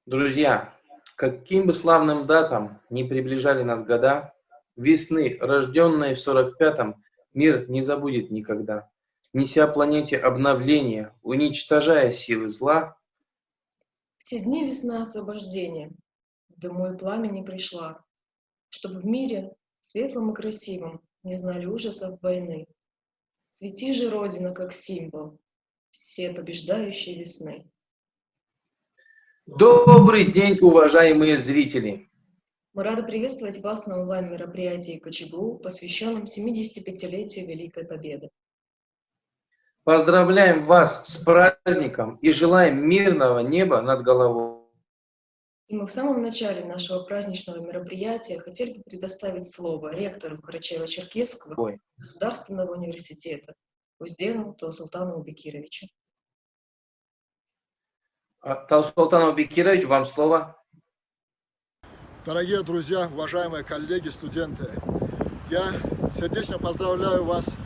Друзья, каким бы славным датам ни приближали нас года, весны, рожденной в 45-м, мир не забудет никогда. Неся планете обновление, уничтожая силы зла. Все дни весна освобождения, в дыму и пламени пришла, чтобы в мире, светлом и красивом, не знали ужасов войны. Цвети же, Родина, как символ все побеждающей весны. Добрый день, уважаемые зрители! Мы рады приветствовать вас на онлайн-мероприятии КЧГУ, посвященном 75-летию Великой Победы. Поздравляем вас с праздником и желаем мирного неба над головой. И мы в самом начале нашего праздничного мероприятия хотели бы предоставить слово ректору Карачаево-Черкесского государственного университета Уздену Таусултану Бекировичу. Таусултан Бекирович, вам слово. Дорогие друзья, уважаемые коллеги, студенты, я сердечно поздравляю вас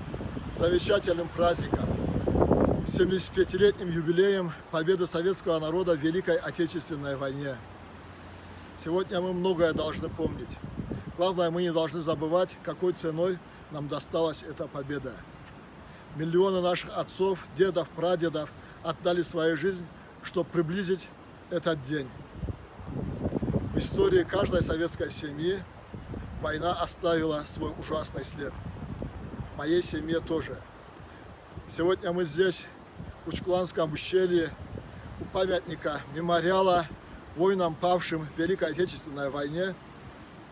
с замечательным праздником, 75-летним юбилеем победы советского народа в Великой Отечественной войне. Сегодня мы многое должны помнить. Главное, мы не должны забывать, какой ценой нам досталась эта победа. Миллионы наших отцов, дедов, прадедов отдали свою жизнь, чтобы приблизить этот день. В истории каждой советской семьи война оставила свой ужасный след. В моей семье тоже. Сегодня мы здесь, в Учкуланском ущелье, у памятника мемориала воинам, павшим в Великой Отечественной войне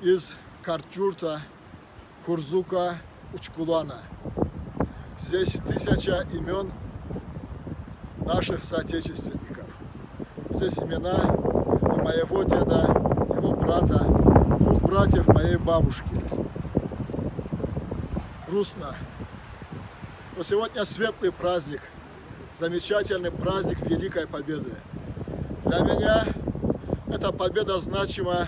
из Карчурта, Хурзука, Учкулана. Здесь 1000 имен наших соотечественников. Здесь имена и моего деда, его брата, 2 братьев моей бабушки. Грустно. Но сегодня светлый праздник, замечательный праздник Великой Победы. Для меня эта победа значима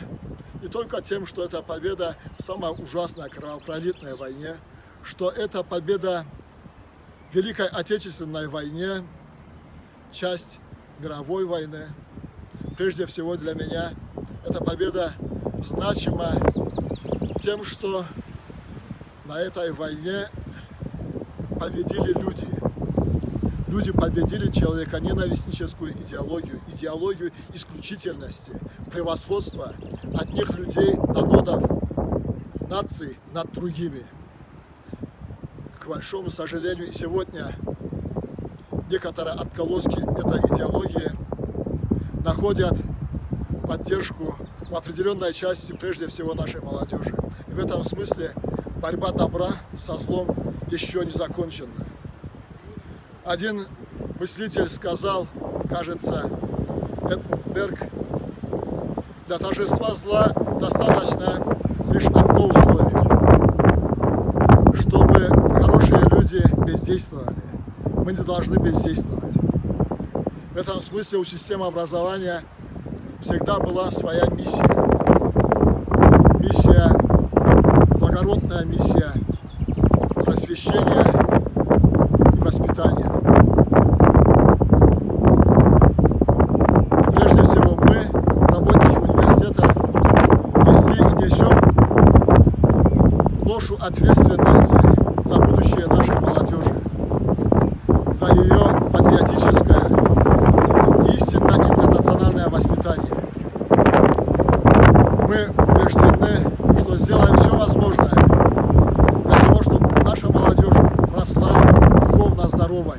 не только тем, что это победа в самой ужасной кровопролитной войне, что это победа в Великой Отечественной войне, часть мировой войны. Прежде всего для меня эта победа значима тем, что на этой войне победили люди. Люди победили человеконенавистническую идеологию, идеологию исключительности, превосходства одних людей, народов, наций над другими. К большому сожалению, и сегодня некоторые отголоски этой идеологии находят поддержку в определенной части, прежде всего, нашей молодежи. И в этом смысле борьба добра со злом еще не закончена. Один мыслитель сказал, кажется, Эттенберг, для торжества зла достаточно лишь одно условие, чтобы хорошие люди бездействовали. Мы не должны бездействовать. В этом смысле у системы образования всегда была своя миссия. Миссия, благородная миссия просвещения и воспитания. Прежде всего мы, работники университета, несли и несем ношу ответственности за будущее нашей молодежи, за ее патриотическое, истинно интернациональное воспитание. Мы убеждены, что сделаем все возможное для того, чтобы наша молодежь росла духовно здоровой.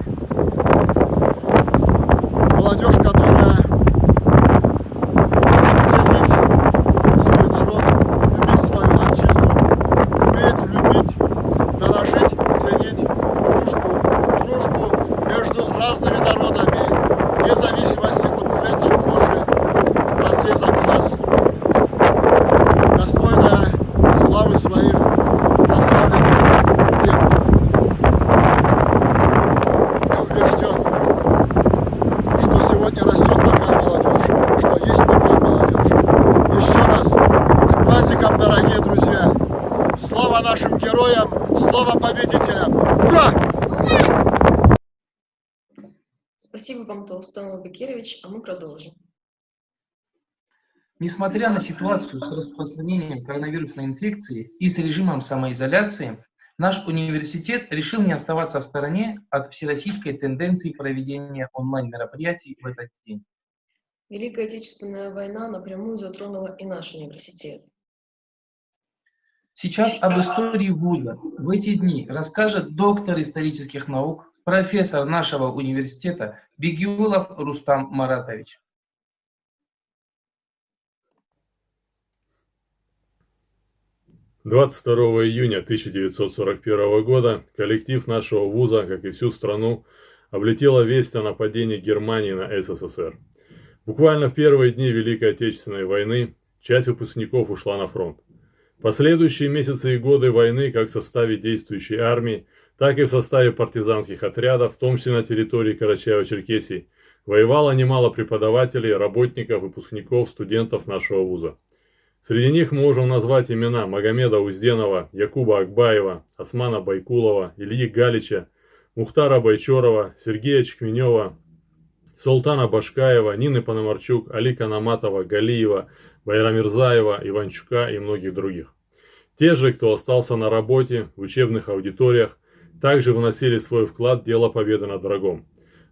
Молодежь, которая будет ценить свой народ, любить свою отчизну, умеет любить, дорожить, ценить дружбу между разными народами, вне зависимости от цвета кожи, разреза глаз, достойная славы своих прославленных предков. Я убежден, что сегодня растет такая молодежь, что есть такая молодежь. Еще раз, с праздником, дорогие друзья! Слава нашим героям, слава победителям! Ура! Спасибо вам, Таусултан Бекирович, а мы продолжим. Несмотря на ситуацию с распространением коронавирусной инфекции и с режимом самоизоляции, наш университет решил не оставаться в стороне от всероссийской тенденции проведения онлайн-мероприятий в этот день. Великая Отечественная война напрямую затронула и наш университет. Сейчас об истории вуза в эти дни расскажет доктор исторических наук, профессор нашего университета Бегиулов Рустам Маратович. 22 июня 1941 года коллектив нашего вуза, как и всю страну, облетела весть о нападении Германии на СССР. Буквально в первые дни Великой Отечественной войны часть выпускников ушла на фронт. Последующие месяцы и годы войны как в составе действующей армии, так и в составе партизанских отрядов, в том числе на территории Карачаево-Черкесии, воевало немало преподавателей, работников, выпускников, студентов нашего вуза. Среди них мы можем назвать имена Магомеда Узденова, Якуба Акбаева, Османа Байкулова, Ильи Галича, Мухтара Байчорова, Сергея Чекменева, Султана Башкаева, Нины Пономарчук, Алика Наматова, Галиева, Байрамирзаева, Иванчука и многих других. Те же, кто остался на работе, в учебных аудиториях, также вносили свой вклад в дело победы над врагом.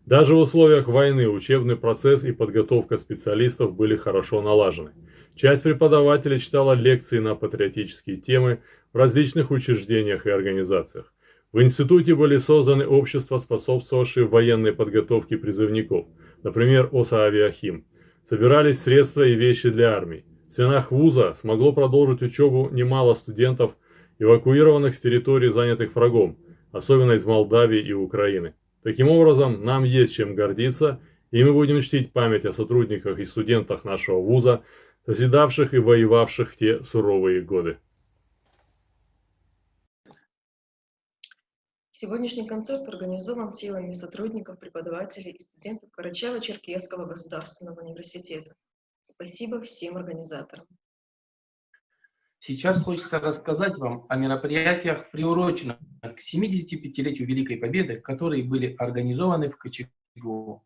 Даже в условиях войны учебный процесс и подготовка специалистов были хорошо налажены. Часть преподавателей читала лекции на патриотические темы в различных учреждениях и организациях. В институте были созданы общества, способствовавшие военной подготовке призывников, например, ОСА-Авиахим. Собирались средства и вещи для армии. В стенах вуза смогло продолжить учебу немало студентов, эвакуированных с территорий, занятых врагом, особенно из Молдавии и Украины. Таким образом, нам есть чем гордиться, и мы будем чтить память о сотрудниках и студентах нашего вуза, созидавших и воевавших в те суровые годы. Сегодняшний концерт организован силами сотрудников, преподавателей и студентов Карачаево-Черкесского государственного университета. Спасибо всем организаторам. Сейчас хочется рассказать вам о мероприятиях, приуроченных к 75-летию Великой Победы, которые были организованы в Кочегу.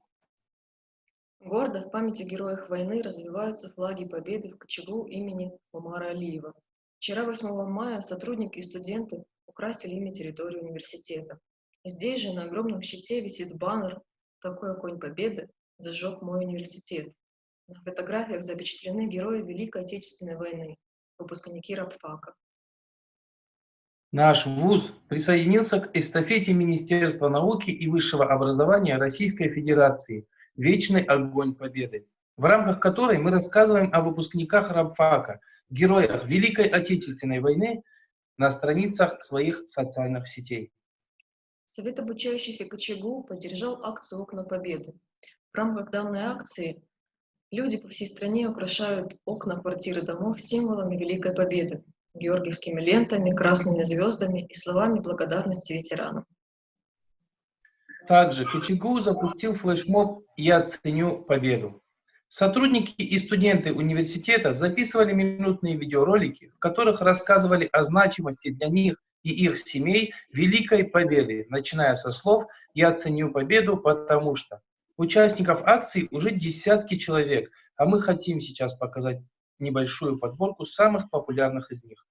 Гордо в памяти о героях войны развиваются флаги Победы в Кочегу имени Умара Алиева. Вчера, 8 мая, сотрудники и студенты украсили ими территорию университета. Здесь же на огромном щите висит баннер «Такой огонь Победы зажег мой университет». На фотографиях запечатлены герои Великой Отечественной войны, выпускники рабфака. Наш вуз присоединился к эстафете Министерства науки и высшего образования Российской Федерации «Вечный огонь Победы», в рамках которой мы рассказываем о выпускниках рабфака, героях Великой Отечественной войны на страницах своих социальных сетей. Совет обучающихся Кочегу поддержал акцию «Окна Победы». В рамках данной акции люди по всей стране украшают окна квартир и домов символами Великой Победы, георгиевскими лентами, красными звездами и словами благодарности ветеранам. Также Кочегу запустил флешмоб «Я ценю победу». Сотрудники и студенты университета записывали минутные видеоролики, в которых рассказывали о значимости для них и их семей Великой Победы, начиная со слов «Я ценю победу, потому что». Участников акции уже десятки человек, а мы хотим сейчас показать небольшую подборку самых популярных из них.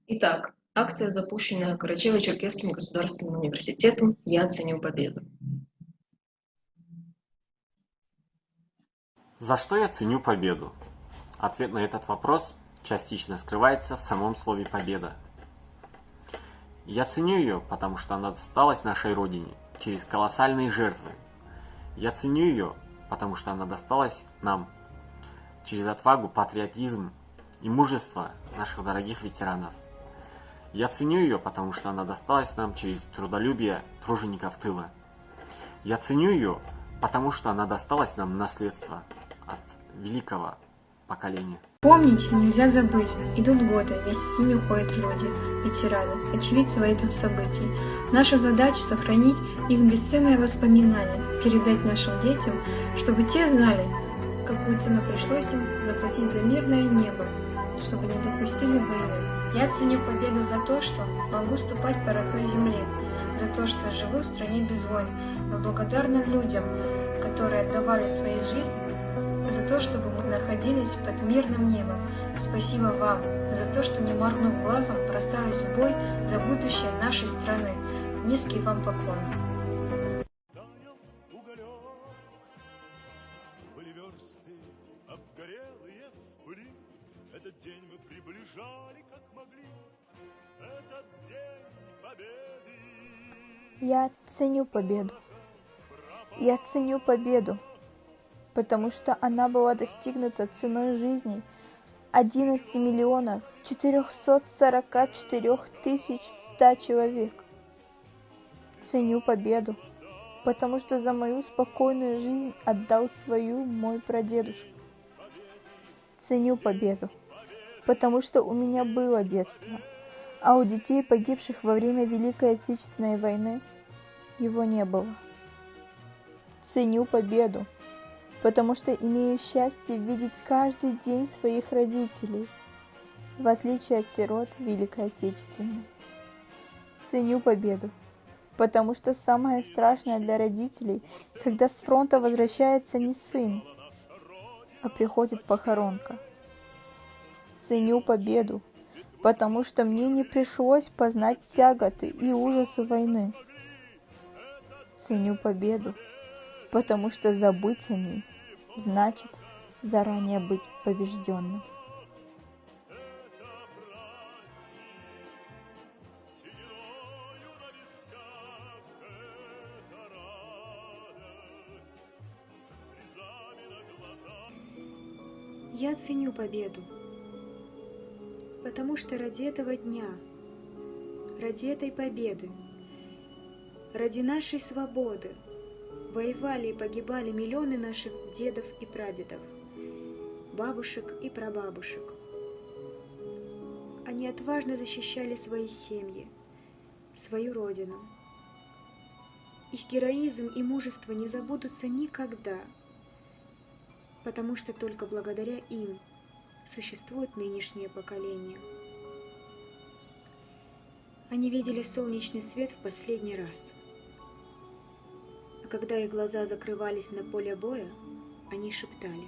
Итак, акция, запущенная Карачаево-Черкесским государственным университетом «Я ценю победу». За что я ценю победу? Ответ на этот вопрос частично скрывается в самом слове «победа». Я ценю ее, потому что она досталась нашей Родине через колоссальные жертвы. Я ценю ее, потому что она досталась нам через отвагу, патриотизм и мужество наших дорогих ветеранов. Я ценю ее, потому что она досталась нам через трудолюбие тружеников тыла. Я ценю ее, потому что она досталась нам наследство от великого поколения. Помнить нельзя забыть. Идут годы, вместе с ними уходят люди, ветераны, очевидцы этих событий. Наша задача — сохранить их бесценные воспоминания, передать нашим детям, чтобы те знали, какую цену пришлось им заплатить за мирное небо, чтобы не допустили войны. Я ценю победу за то, что могу ступать по родной земле, за то, что живу в стране без войн, но благодарна людям, которые отдавали свои жизни за то, чтобы мы находились под мирным небом. Спасибо вам за то, что, не моргнув глазом, бросались в бой за будущее нашей страны. Низкий вам поклон. Были версты, обгорелые в пыли. Этот день мы приближали, как могли. Этот день победы. Я ценю победу. Я ценю победу, потому что она была достигнута ценой жизни 11 миллионов 444 тысяч 100 человек. Ценю победу, потому что за мою спокойную жизнь отдал свою мой прадедушка. Ценю победу, потому что у меня было детство, а у детей, погибших во время Великой Отечественной войны, его не было. Ценю победу, потому что имею счастье видеть каждый день своих родителей, в отличие от сирот Великой Отечественной. Ценю победу, потому что самое страшное для родителей, когда с фронта возвращается не сын, а приходит похоронка. Ценю победу, потому что мне не пришлось познать тяготы и ужасы войны. Ценю победу, потому что забыть о ней значит заранее быть побежденным. Я ценю победу, потому что ради этого дня, ради этой победы, ради нашей свободы воевали и погибали миллионы наших дедов и прадедов, бабушек и прабабушек. Они отважно защищали свои семьи, свою родину. Их героизм и мужество не забудутся никогда, потому что только благодаря им существует нынешнее поколение. Они видели солнечный свет в последний раз. А когда их глаза закрывались на поле боя, они шептали: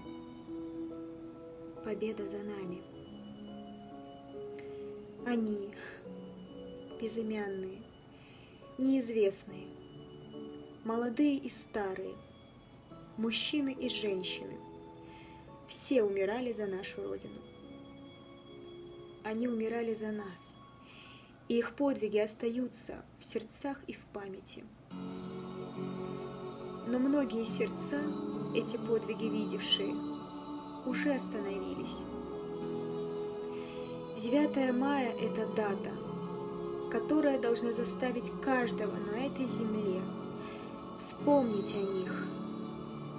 «Победа за нами». Они, безымянные, неизвестные, молодые и старые, мужчины и женщины, все умирали за нашу Родину. Они умирали за нас, и их подвиги остаются в сердцах и в памяти. Но многие сердца, эти подвиги видевшие, уже остановились. 9 мая – это дата, которая должна заставить каждого на этой земле вспомнить о них,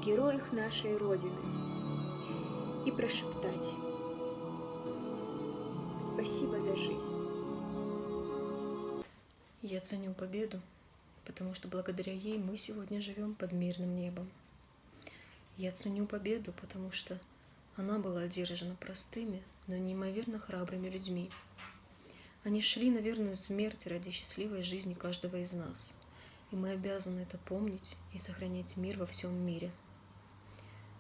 героях нашей Родины, и прошептать: «Спасибо за жизнь». Я ценю победу, потому что благодаря ей мы сегодня живем под мирным небом. Я ценю победу, потому что она была одержана простыми, но неимоверно храбрыми людьми. Они шли на верную смерть ради счастливой жизни каждого из нас, и мы обязаны это помнить и сохранять мир во всем мире.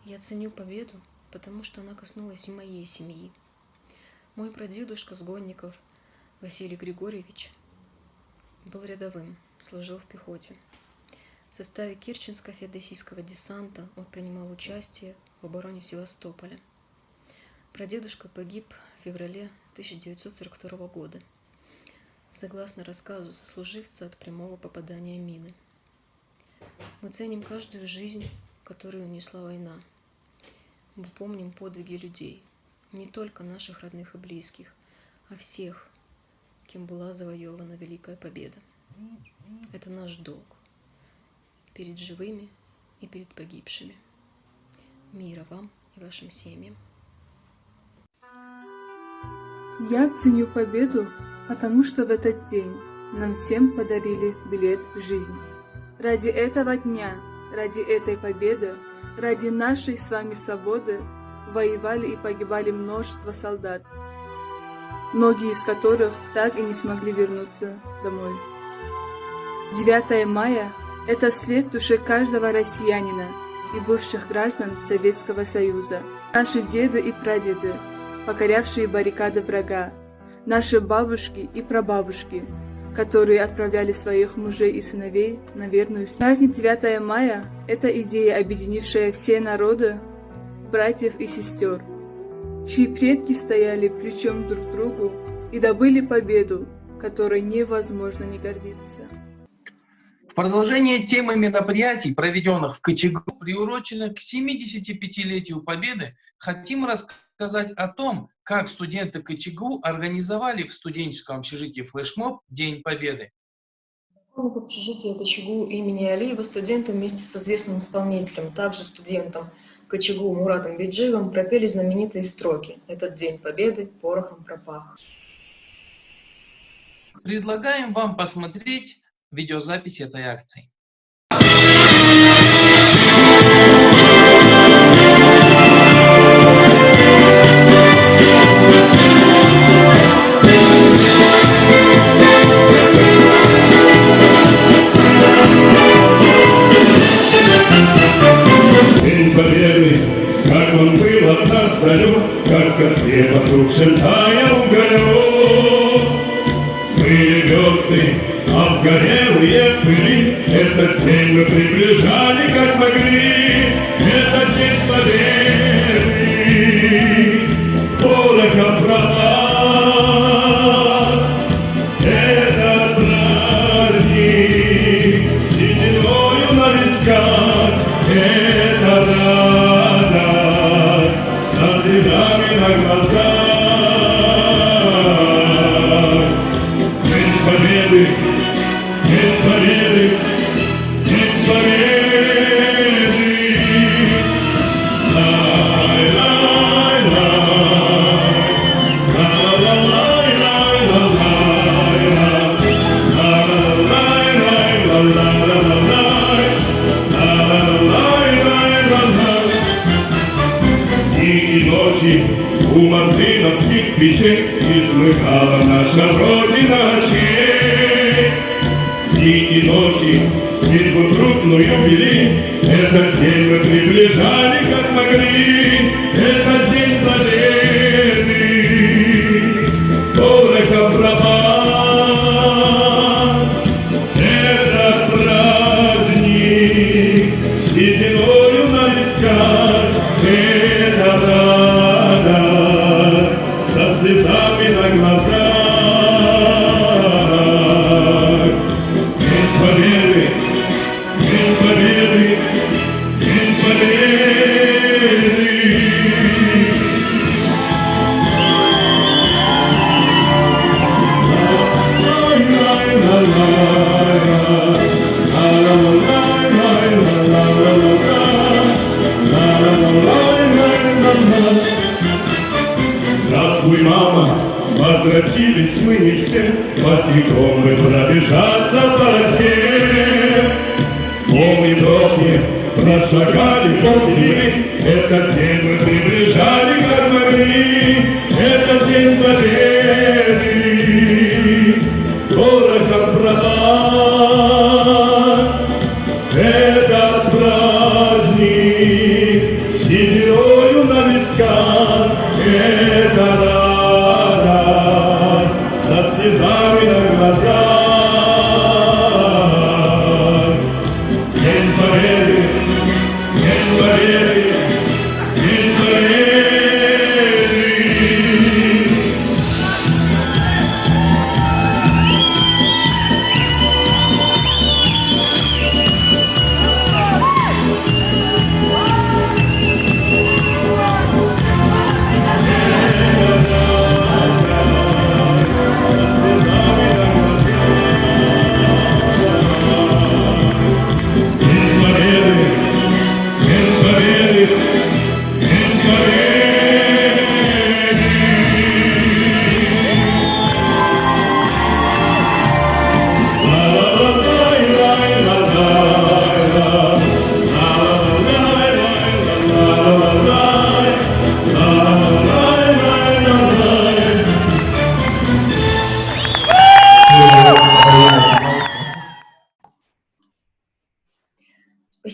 Я ценю победу, потому что она коснулась и моей семьи. Мой прадедушка Сгонников Василий Григорьевич был рядовым, служил в пехоте. В составе Керченско-феодосийского десанта он принимал участие в обороне Севастополя. Прадедушка погиб в феврале 1942 года, согласно рассказу сослуживца, от прямого попадания мины. Мы ценим каждую жизнь, которую унесла война. Мы помним подвиги людей, не только наших родных и близких, а всех, кем была завоевана Великая Победа. Это наш долг перед живыми и перед погибшими. Мира вам и вашим семьям. Я ценю победу, потому что в этот день нам всем подарили билет в жизнь. Ради этого дня, ради этой победы, ради нашей с вами свободы воевали и погибали множество солдат, многие из которых так и не смогли вернуться домой. 9 мая – это след в душе каждого россиянина, и бывших граждан Советского Союза. Наши деды и прадеды, покорявшие баррикады врага, наши бабушки и прабабушки, которые отправляли своих мужей и сыновей на верную смерть. Праздник 9 мая – это идея, объединившая все народы, братьев и сестер, чьи предки стояли плечом друг к другу и добыли победу, которой невозможно не гордиться. В продолжение темы мероприятий, проведенных в КЧГУ, приуроченных к 75-летию Победы, хотим рассказать о том, как студенты КЧГУ организовали в студенческом общежитии флешмоб День Победы. В общежитии КЧГУ имени Алиева студенты вместе с известным исполнителем, также студентом КЧГУ Муратом Биджиевым, пропели знаменитые строки «Этот День Победы порохом пропах». Предлагаем вам посмотреть видеозапись этой акции. День Победы, как он был от нас далек, как в костре потухшим таял уголек. Были звезды, обгорелые пыли, этот день мы приближали, как могли. Этот День Победы, порохом пропах. Этот праздник, сединою на висках, это радость со слезами на глазах. День Победы, День Победы, День Победы. Лай-лай-лай, дни и ночи у мартыновских печей не смыкала наша Родина очей. Дни и ночи битву трудную вели, этот день мы приближали, как могли. Этот День Победы, порохом пропах. Этот праздник, сединою на висках, это радость со слезами на глазах. День Победы, День Победы, День Победы. Здравствуй, мама, возвратились мы не все, босиком мы пробежаться по росе. Мол и дочери прошагали ползимы, этот день мы приближали, как могли. Этот День Победы, порохом пропах. Этот праздник, сединою на висках, это радость со слезами на глазах. День Победы, День Победы, День Победы.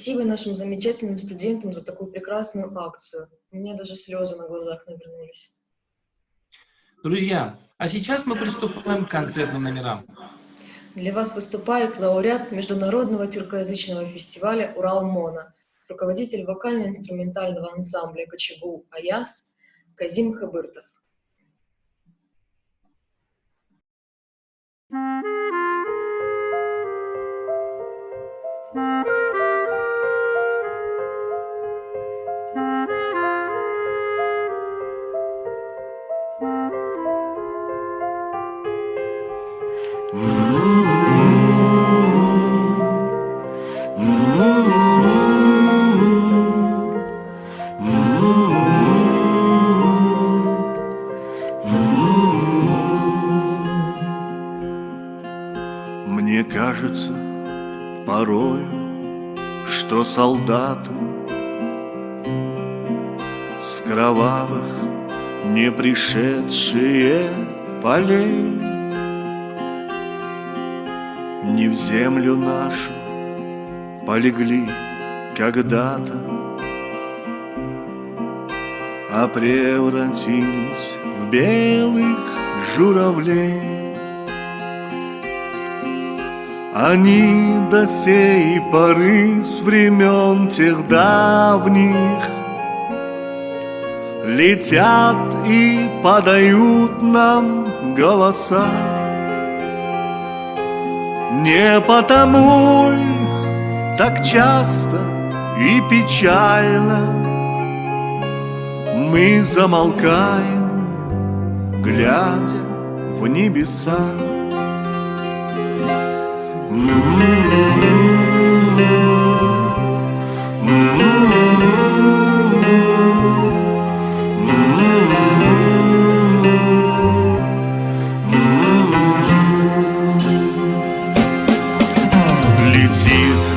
Спасибо нашим замечательным студентам за такую прекрасную акцию. У меня даже слезы на глазах навернулись. Друзья, а сейчас мы приступаем к концертным номерам. Для вас выступает лауреат международного тюркоязычного фестиваля «Урал-Мона», руководитель вокально-инструментального ансамбля «Кочегу Аяс» Казим Хабыртов. Мне кажется порою, что солдаты с кровавых не пришедшие полей не в землю нашу полегли когда-то, а превратились в белых журавлей. Они до сей поры с времен тех давних летят и подают нам голоса. Не потому так часто и печально мы замолкаем, глядя в небеса.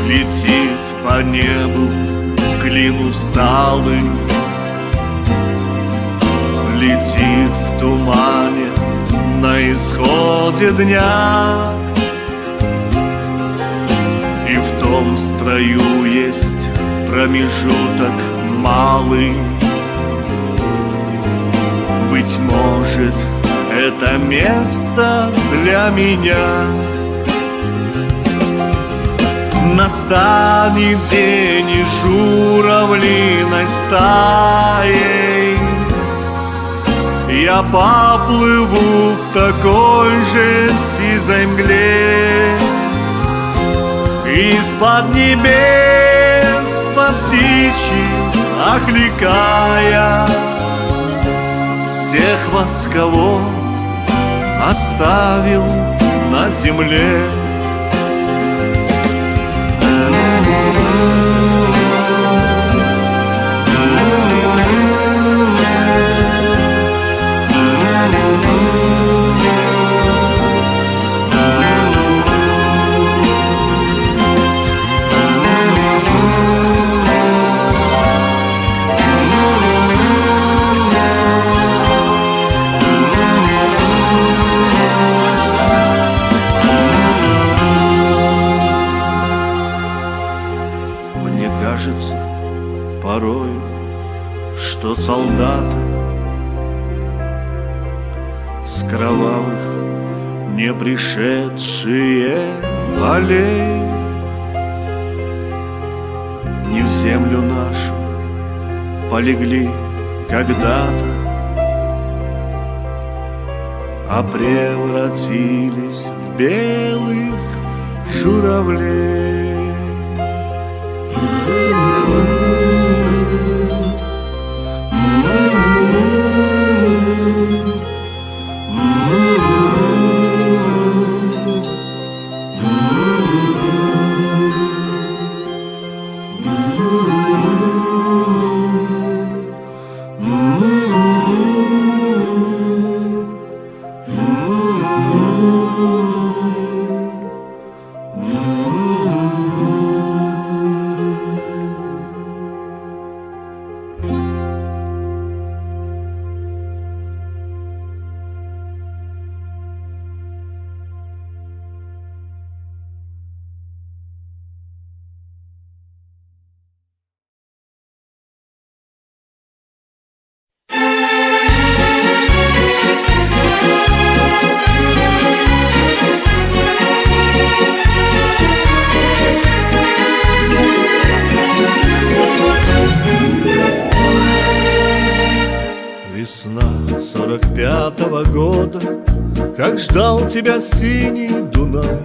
Летит по небу клин усталый, летит в тумане на исходе дня. И в том строю есть промежуток малый. Быть может, это место для меня. Настанет день, и журавлиной стаей я поплыву в такой же сизой мгле. Из-под небес, по птичьи окликая всех вас, кого оставил на земле. Кажется порою, что солдаты с кровавых не пришедшие полей не в землю нашу полегли когда-то, а превратились в белых журавлей. Весна 45-го года, как ждал тебя синий Дунай,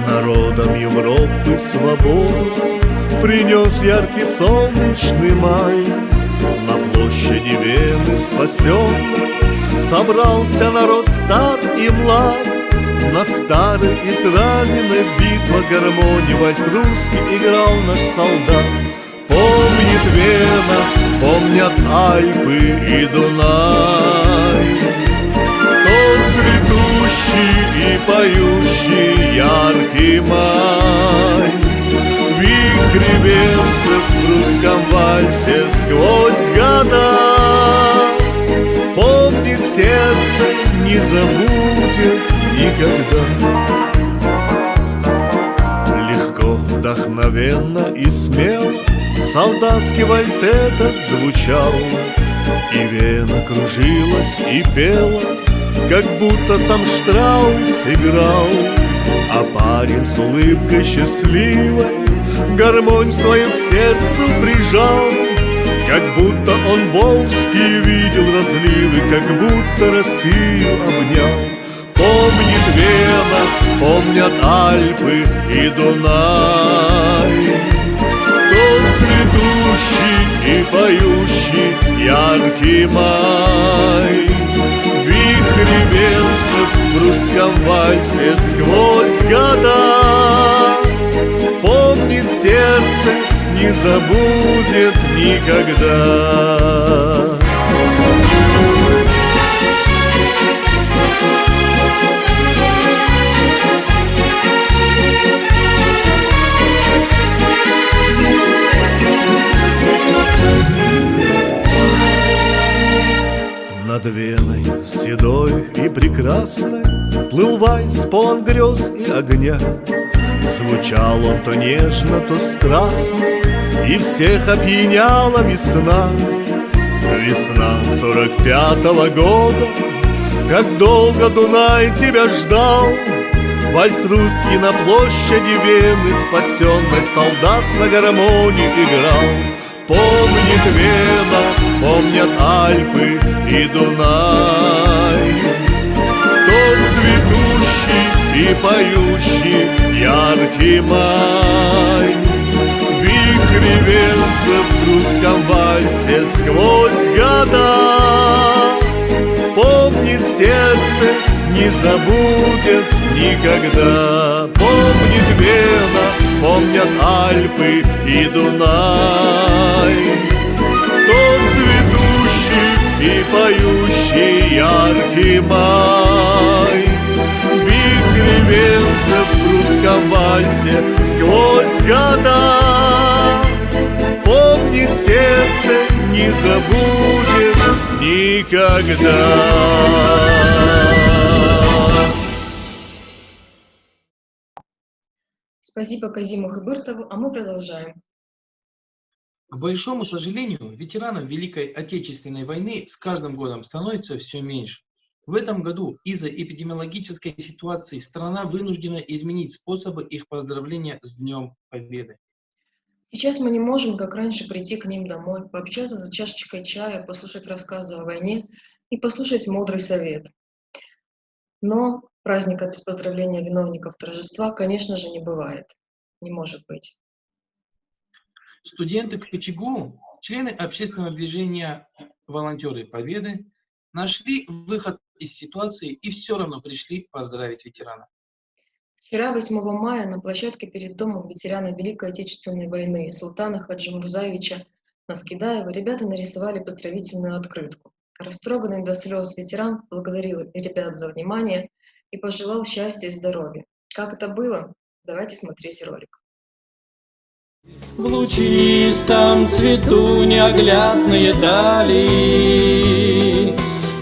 народам Европы свободу принес яркий солнечный май. На площади Вены спасенной собрался народ стар и млад. На старой израненной в битвах гармонии вальс русский играл наш солдат. Помнит Вена, помнят Альпы и Дунай, тот цветущий и поющий яркий май. Вихри венцев в русском вальсе сквозь года помнит сердце, не забудет никогда. Легко, вдохновенно и смело солдатский вальс этот звучал, и Вена кружилась и пела, как будто сам Штраус играл. А парень с улыбкой счастливой гармонь свою к сердцу прижал, как будто он волжские видел разливы, как будто Россию обнял. Помнит Вена, помнят Альпы и Дунай, тот цветущий и поющий яркий май. Вихри венцев в русском вальсе сквозь года помнит сердце, не забудет никогда. Над Веной седой и прекрасной плыл вальс полон грез и огня. Звучал он то нежно, то страстно, и всех опьяняла весна. Весна 45-го года, как долго Дунай тебя ждал. Вальс русский на площади Вены, спасенный солдат на гармонии играл. Помнит Вена, помнят Альпы и Дунай, тот цветущий и поющий яркий май. Вихри венцев в русском вальсе сквозь года помнит сердце, не забудет никогда. Помнит Вена, помнят Альпы и Дунай, тот цветущий и поющий яркий май. Вихри венцев в русском вальсе сквозь года помнит сердце, не забудет никогда. Спасибо Казиму Хыбыртову, а мы продолжаем. К большому сожалению, ветеранов Великой Отечественной войны с каждым годом становится все меньше. В этом году из-за эпидемиологической ситуации страна вынуждена изменить способы их поздравления с Днем Победы. Сейчас мы не можем, как раньше, прийти к ним домой, пообщаться за чашечкой чая, послушать рассказы о войне и послушать мудрый совет. Но праздника без поздравления виновников торжества, конечно же, не бывает. Не может быть. Студенты КЧГУ, члены общественного движения «Волонтеры Победы» нашли выход из ситуации и все равно пришли поздравить ветеранов. Вчера, 8 мая, на площадке перед домом ветерана Великой Отечественной войны Султана Хаджимурзаевича Наскидаева ребята нарисовали поздравительную открытку. Растроганный до слез ветеран благодарил ребят за внимание и пожелал счастья и здоровья. Как это было? Давайте смотреть ролик. В лучистом цвету неоглядные дали,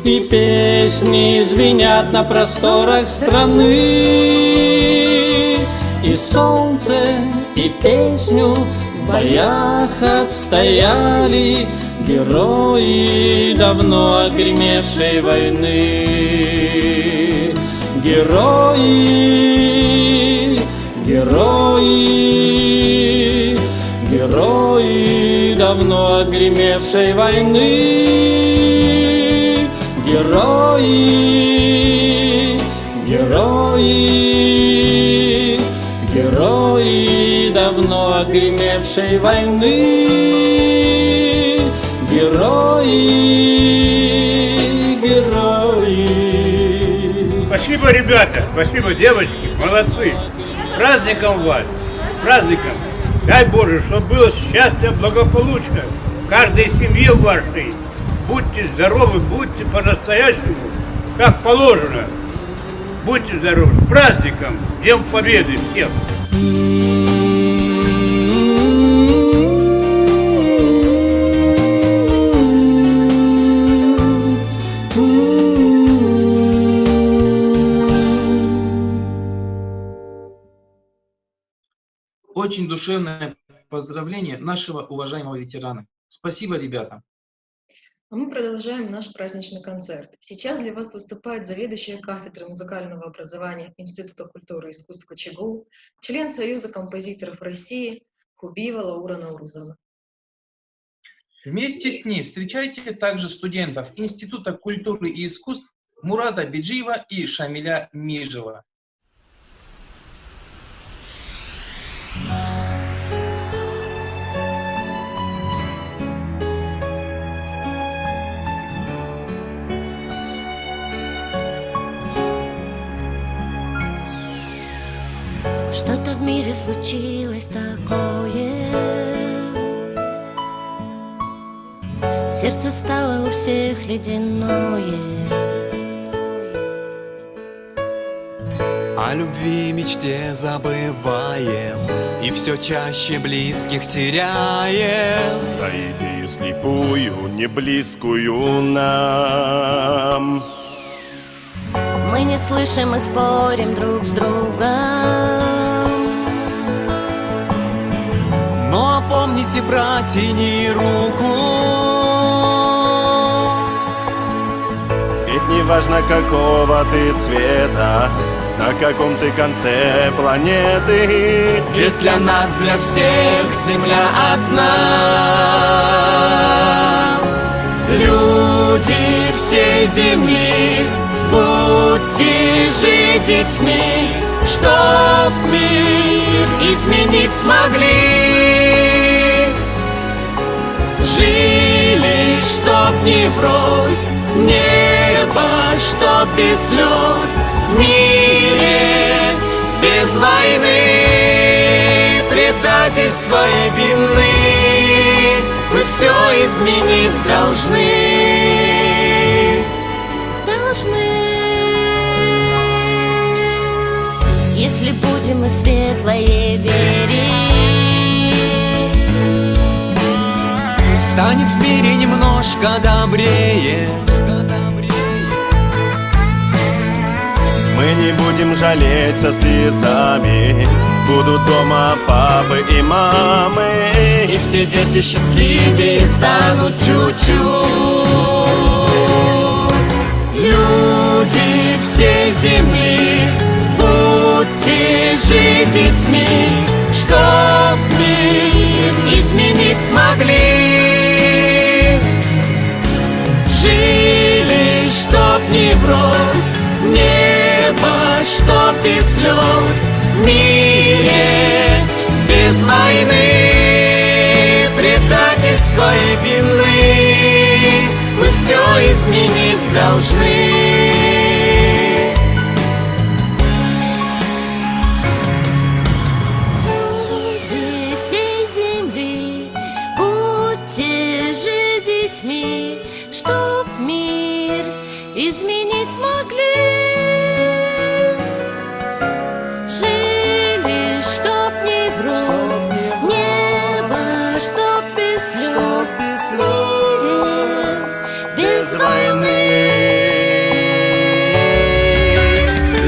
и песни звенят на просторах страны, и солнце, и песню в боях отстояли герои давно отгремевшей войны. Герои, герои, герои давно отгремевшей войны. гремевшей войны. Герои, герои. Спасибо, ребята, спасибо, девочки, молодцы. С праздником вас, с праздником. Дай Боже, чтобы было счастье, благополучно в каждой семье вашей. Будьте здоровы, будьте по-настоящему, как положено. Будьте здоровы. С праздником! Днем Победы всем! Очень душевное поздравление нашего уважаемого ветерана. Спасибо, ребята. А мы продолжаем наш праздничный концерт. Сейчас для вас выступает заведующая кафедрой музыкального образования Института культуры и искусства ЧГУ, член Союза композиторов России Хубиева Лаура Наурузовна. Вместе с ней встречайте также студентов Института культуры и искусств Мурата Биджиева и Шамиля Межева. Что-то в мире случилось такое, сердце стало у всех ледяное. О любви и мечте забываем, и все чаще близких теряем. За идею слепую, не близкую нам. Мы не слышим и спорим друг с другом. Но опомнись, протяни руку. Ведь не важно, какого ты цвета, на каком ты конце планеты. Ведь для нас, для всех земля одна. Люди всей земли, будьте же детьми, чтоб мир изменить смогли. Жили, чтоб не врозь, небо, чтоб без слез, в мире без войны, предательства и вины мы все изменить должны. Если будем мы в светлое верить, станет в мире немножко добрее. Мы не будем жалеть со слезами, будут дома папы и мамы. И все дети счастливее станут чуть-чуть. Люди всей земли, будьте же детьми, чтоб мир изменить смогли. Жили, чтоб не врозь, небо, чтоб без слез, в мире без войны, предательства и вины мы все изменить должны. Чтоб мир изменить смогли. Жили, чтоб не врозь, небо, чтоб без слез, мире без войны.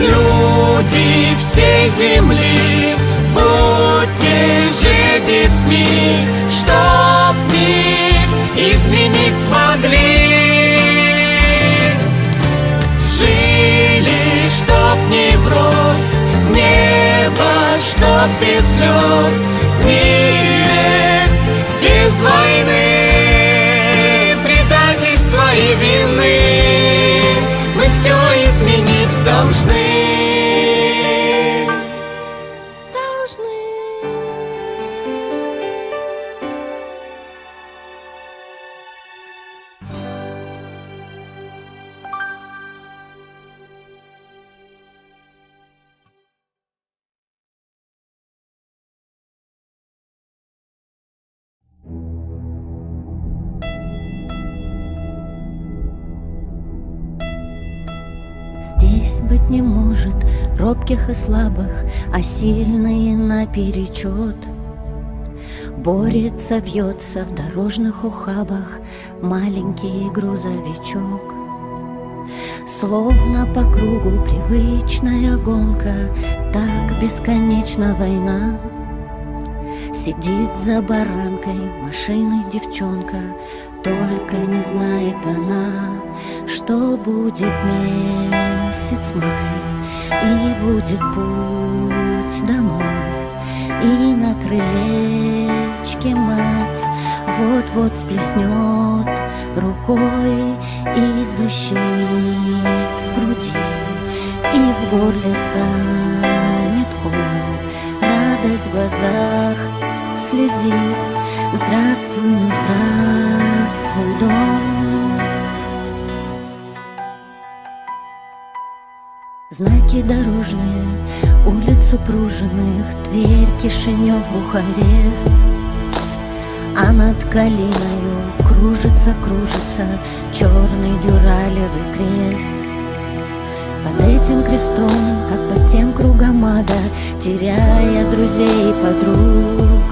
Люди всей земли, будьте же детьми, чтоб мир изменить смогли. Жили, чтоб не врозь, небо, чтоб без слез, в мире без войны, предательства и вины мы все изменить должны. Здесь быть не может робких и слабых, а сильные наперечет. Борется, вьется в дорожных ухабах маленький грузовичок. Словно по кругу привычная гонка, так бесконечна война. Сидит за баранкой машины девчонка, только не знает она, что будет месяц май, и будет путь домой. И на крылечке мать вот-вот сплеснет рукой и защемит в груди, и в горле станет ком, радость в глазах слезит. Здравствуй, ну здравствуй, дом. Знаки дорожные, улиц супруженных, Тверь, Кишинев, Бухарест. А над Калиною кружится черный дюралевый крест. Под этим крестом, как под тем кругом ада, теряя друзей и подруг,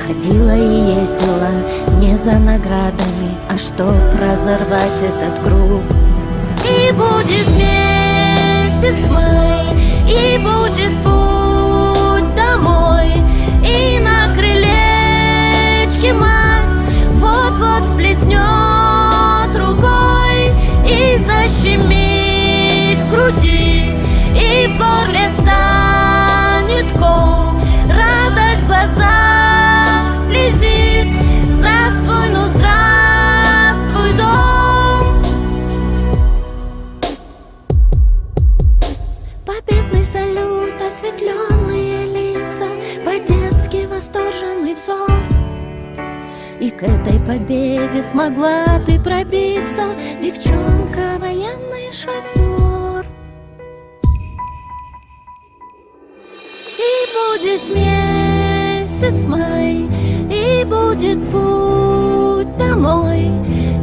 ходила и ездила не за наградами, а чтоб разорвать этот круг. И будет месяц май, и будет путь домой, и на крылечке мать вот-вот сплеснет рукой и защемит в груди, и в горле станет ком, радость в глазах слезит. Здравствуй, ну здравствуй, дом. Победный салют, осветленные лица, по-детски восторженный взор. И к этой победе смогла ты пробиться, девчонка, военный шофер. И будет месяц май, и будет путь домой,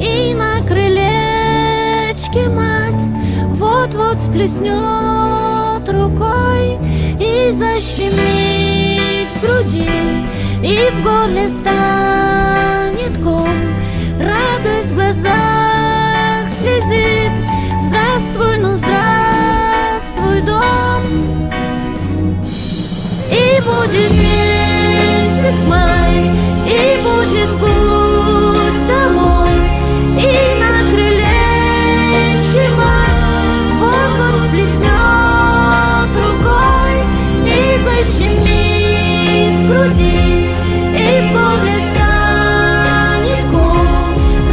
и на крылечке мать вот-вот сплеснет рукой и защемит в груди, и в горле станет ком, радость в глазах слезит. Здравствуй, ну здравствуй, дом. И будет месяц май, и будет путь домой, и на крылечке мать вот-вот сплеснет рукой и защемит в груди, и в горле станет ком,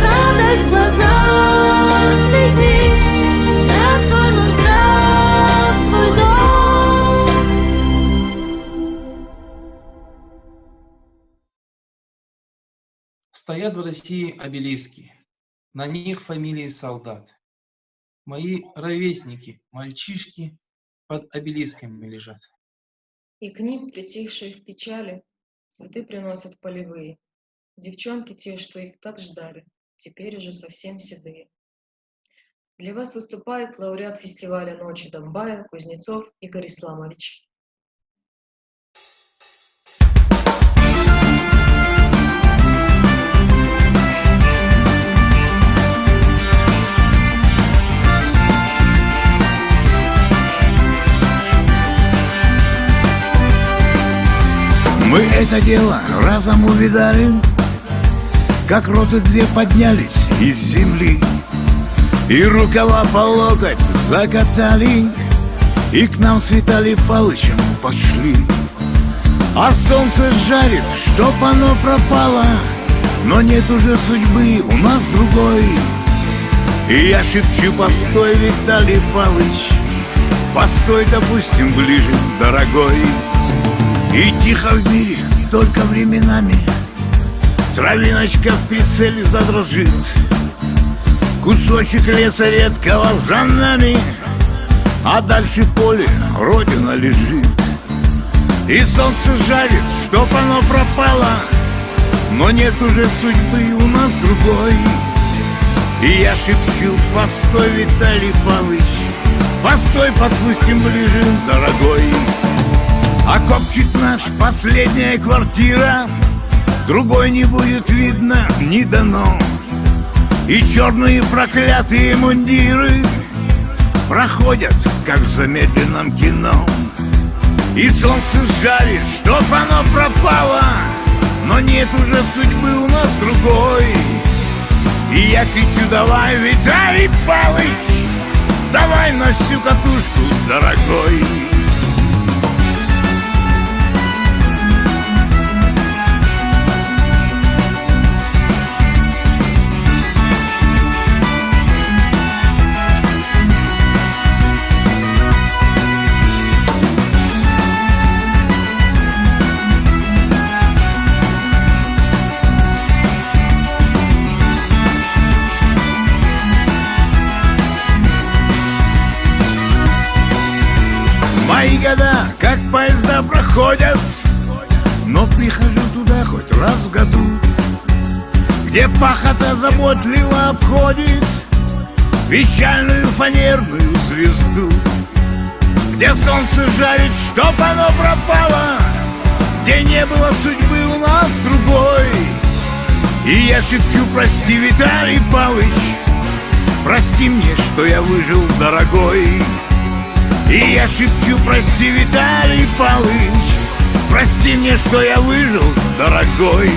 радость в глазах слезит. Здравствуй, ну здравствуй, дом. Стоят в России обелиски, на них фамилии солдат. Мои ровесники, мальчишки, под обелисками лежат. И к ним, притихшие в печали, цветы приносят полевые. Девчонки те, что их так ждали, теперь уже совсем седые. Для вас выступает лауреат фестиваля «Ночи Донбая» Кузнецов Игорь Исламович. Мы это дело разом увидали, как роты две поднялись из земли, и рукава по локоть закатали, и к нам с Виталий Палычем пошли. А солнце жарит, чтоб оно пропало, но нет уже судьбы, у нас другой. И я шепчу: постой, Виталий Палыч, постой, допустим, ближе, дорогой. И тихо в мире, только временами травиночка в прицеле задрожит. Кусочек леса редкого за нами, а дальше поле, родина лежит. И солнце жарит, чтоб оно пропало, но нет уже судьбы, у нас другой. И я шепчу: постой, Виталий Павлович, постой, подпустим ближе, дорогой. Окопчик наш, последняя квартира, другой не будет видно, не дано. И черные проклятые мундиры проходят, как в замедленном кино. И солнце жарит, чтоб оно пропало, но нет уже судьбы у нас другой. И я кричу: давай, Виталий Павлович, давай на всю катушку, дорогой. Мои года, как поезда, проходят, но прихожу туда хоть раз в году, где пахота заботливо обходит печальную фанерную звезду, где солнце жарит, чтоб оно пропало, где не было судьбы у нас другой. И я шепчу: прости, Виталий Павлович, прости мне, что я выжил, дорогой. И я шепчу: прости, Виталий Павлович, прости мне, что я выжил, дорогой.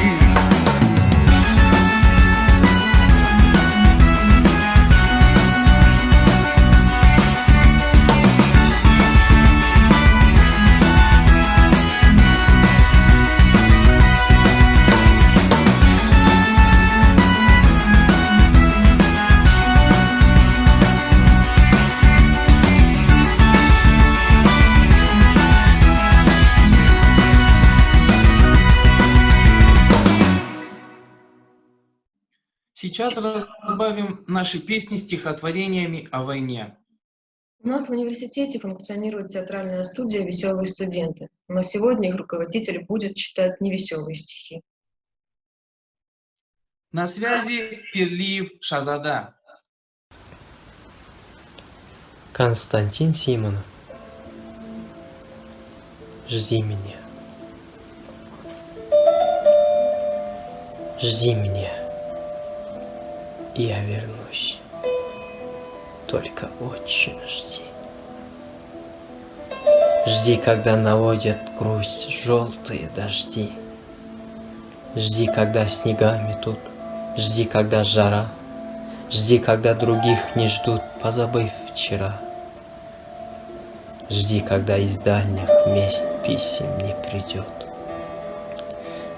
Сейчас разбавим наши песни стихотворениями о войне. У нас в университете функционирует театральная студия «Веселые студенты», но сегодня их руководитель будет читать невеселые стихи. На связи Пирлиев Шазада. Константин Симонов. Жди меня. Жди меня. Я вернусь. Только очень жди. Жди, когда наводят грусть желтые дожди. Жди, когда снега метут. Жди, когда жара. Жди, когда других не ждут, позабыв вчера. Жди, когда из дальних мест писем не придет.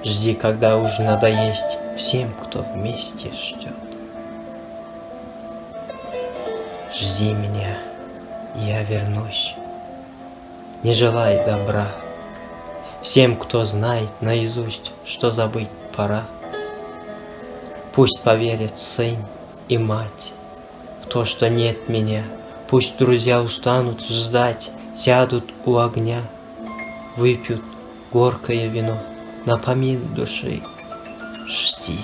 Жди, когда уж надоесть всем, кто вместе ждет. Жди меня, я вернусь. Не желай добра всем, кто знает наизусть, что забыть пора. Пусть поверят сын и мать в то, что нет меня. Пусть друзья устанут ждать, сядут у огня, выпьют горькое вино, напомин души. Жди,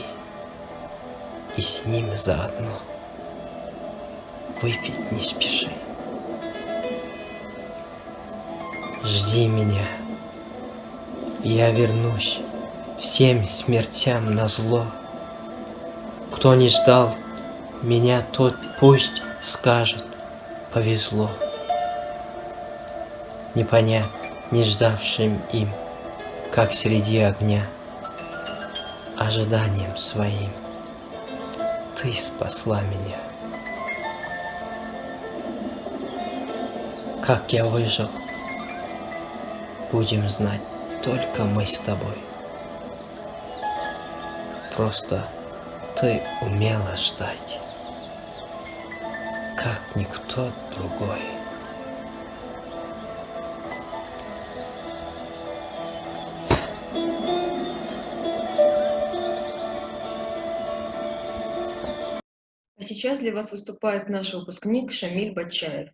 и с ним заодно выпить не спеши. Жди меня, я вернусь всем смертям назло. Кто не ждал меня, тот пусть скажет: повезло. Не понять не ждавшим им, как среди огня, ожиданием своим ты спасла меня. Как я выжил, будем знать только мы с тобой. Просто ты умела ждать, как никто другой. А сейчас для вас выступает наш выпускник Шамиль Батчаев.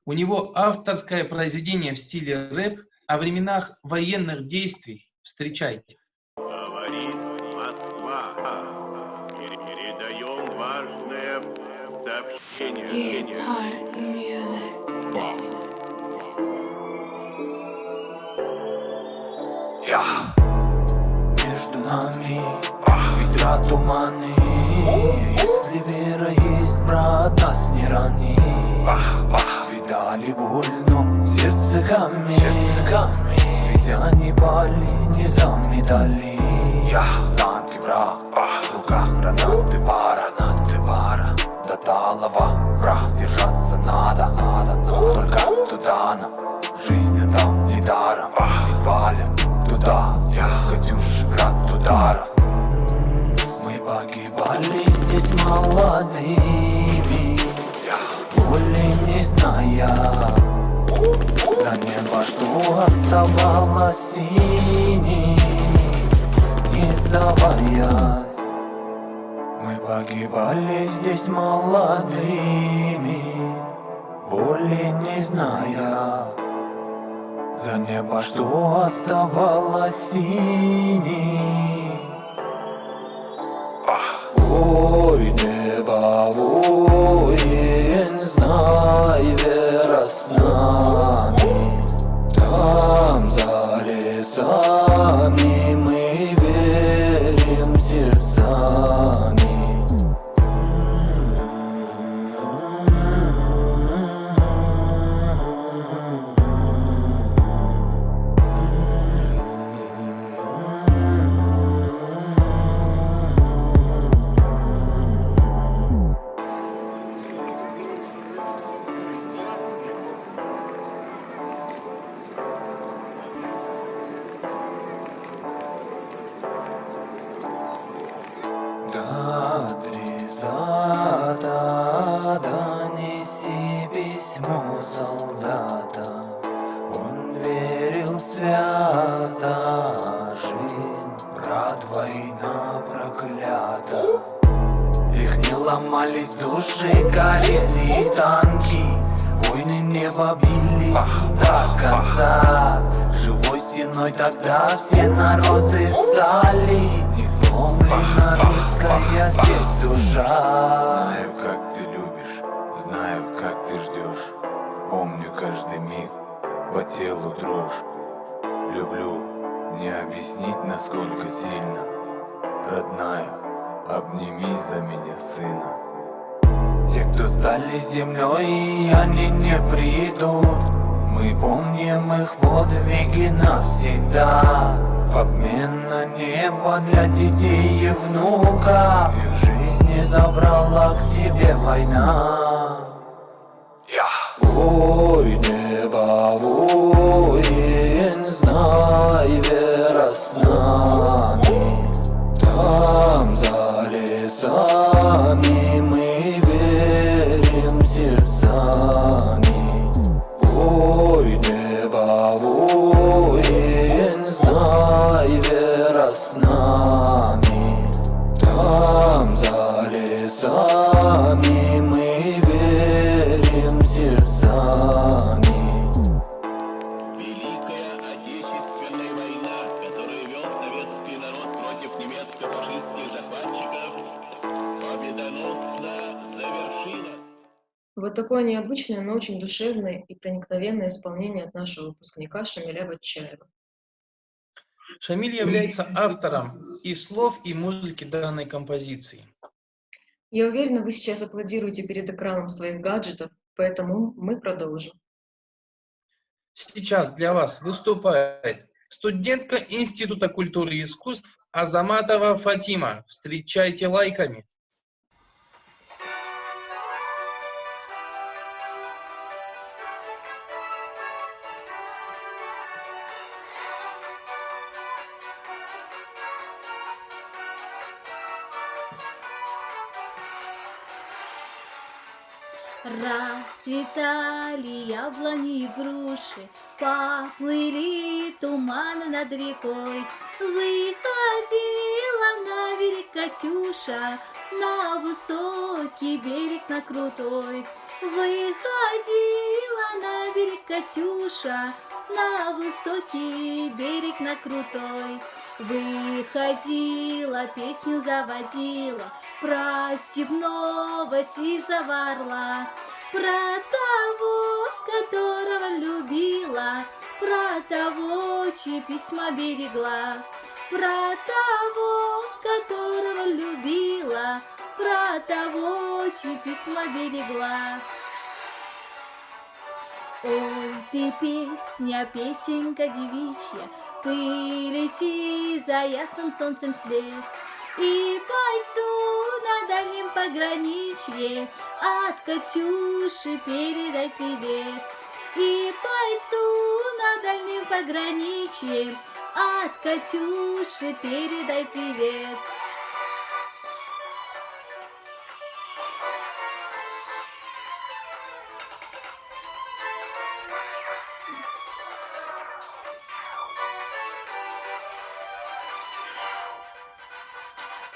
У него авторское произведение в стиле рэп о временах военных действий. Встречайте. Говорит Москва, передаю важное сообщение. Между нами ветра туманы. Если вера есть, брат, нас не рани. Видали боль, но сердце камень. Ведь они пали не за медали. Танки враг, в руках гранаты пара. До талого враг держаться надо. Только туда нам жизнь отдам не даром. Ведь валят туда, Катюши, град ударов. Мы погибали здесь молодыми, боли не зная. За небо, что оставалось синим, не сдаваясь. Мы погибали здесь молодыми, боли не зная. За небо, что оставалось синим. Ой, небо, воин, знай, вера с нами. Там за лесами мы верим сердцами. Адресата, донеси письмо солдата. Он верил свято, жизнь, брат, война проклята. Их не ломались души, горели танки. Войны не побились до конца. Живой стеной тогда все народы встали. Не сломлена русская здесь душа. Знаю, как ты любишь, знаю, как ты ждешь. Помню каждый миг, по телу дрожь. Люблю, не объяснить, насколько сильно. Родная, обними за меня сына. Те, кто стали землей, они не придут. Мы помним их подвиги навсегда. В обмен на небо для детей и внука. Их жизни забрала к себе война. Ой, небо, воин, знай, вера с нами. Там за лесами мы верим сердцами. Ой, небо, воин, знай, вера с нами. Там за лесами мы верим сердцами. Великая Отечественная война, которую вел советский народ против немецко-фашистских захватчиков, победоносно завершилась. Вот такое необычное, но очень душевное и проникновенное исполнение от нашего выпускника Шамиля Батчаева. Шамиль является автором и слов, и музыки данной композиции. Я уверена, вы сейчас аплодируете перед экраном своих гаджетов, поэтому мы продолжим. Сейчас для вас выступает студентка Института культуры и искусств Азаматова Фатима. Встречайте лайками. Расцветали яблони и груши, поплыли туманы над рекой. Выходила на берег Катюша, на высокий берег, на крутой. Выходила на берег Катюша, на высокий берег, на крутой. Выходила, песню заводила про степного сизого орла, про того, которого любила, про того, чьи письма берегла, про того, которого любила, про того, чьи письма берегла. Ой, ты песня, песенка девичья, ты лети за ясным солнцем след, и бойцу на дальнем пограничье от Катюши передай привет. И бойцу на дальнем пограничье от Катюши передай привет.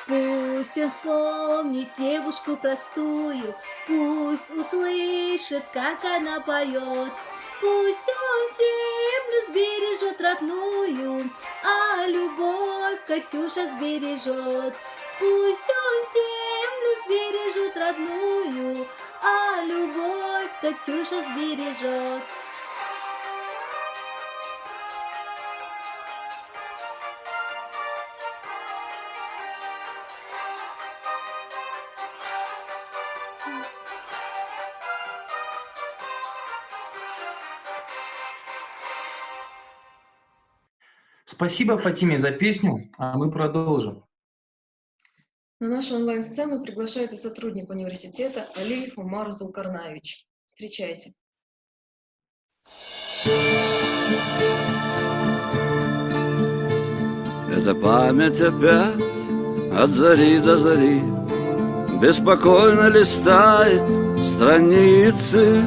Пусть он вспомнит девушку простую, пусть услышит, как она поет. Пусть он землю сбережет родную, а любовь Катюша сбережет. Пусть он землю сбережет родную, а любовь Катюша сбережет. Спасибо, Фатиме, за песню, а мы продолжим. На нашу онлайн-сцену приглашается сотрудник университета Алиев Умар Зулкарнаевич. Встречайте. Это память опять от зари до зари беспокойно листает страницы,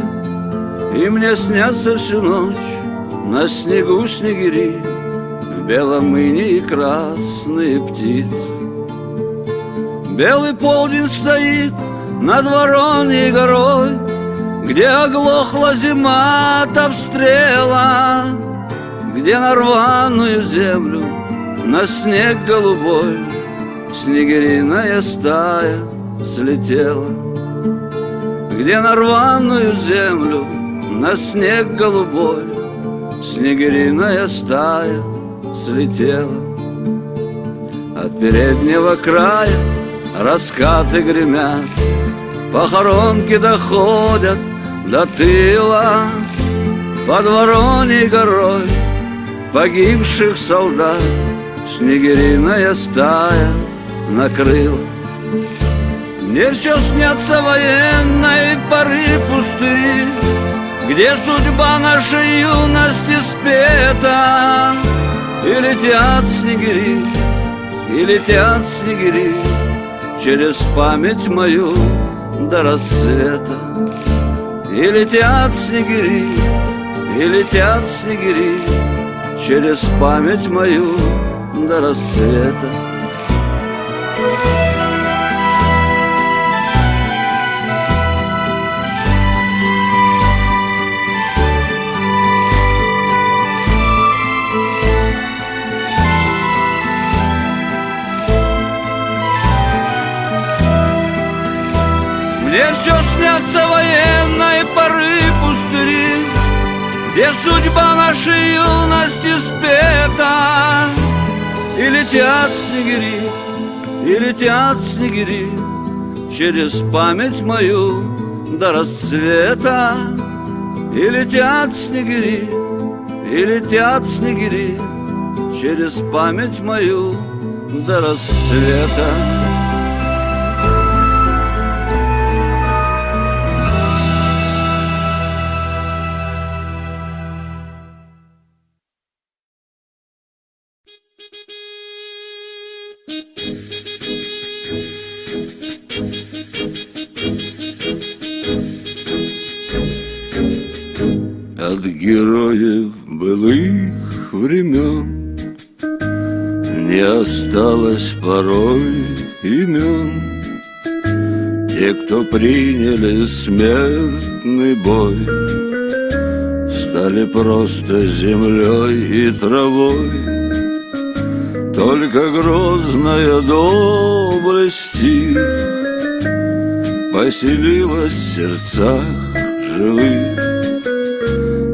и мне снятся всю ночь на снегу снегири, в белом инии красные птицы. Белый полдень стоит над Вороньей горой, где оглохла зима от обстрела, где на рваную землю, на снег голубой, снегириная стая слетела. Где на рваную землю, на снег голубой, снегириная стая слетела. От переднего края раскаты гремят, похоронки доходят до тыла. Под Вороньей горой погибших солдат снегириная стая накрыла. Мне все снятся военной поры пустыри, где судьба нашей юности спета. И летят снегири, и летят снегири через память мою до рассвета. И летят снегири, и летят снегири через память мою до рассвета. Мне все снятся военной поры пустыри, где судьба нашей юности спета. И летят снегири, и летят снегири через память мою до рассвета. И летят снегири, и летят снегири через память мою до рассвета. От героев былых времен не осталось порой имен. Те, кто приняли смертный бой, стали просто землей и травой. только грозная доблесть их поселилась в сердцах живых.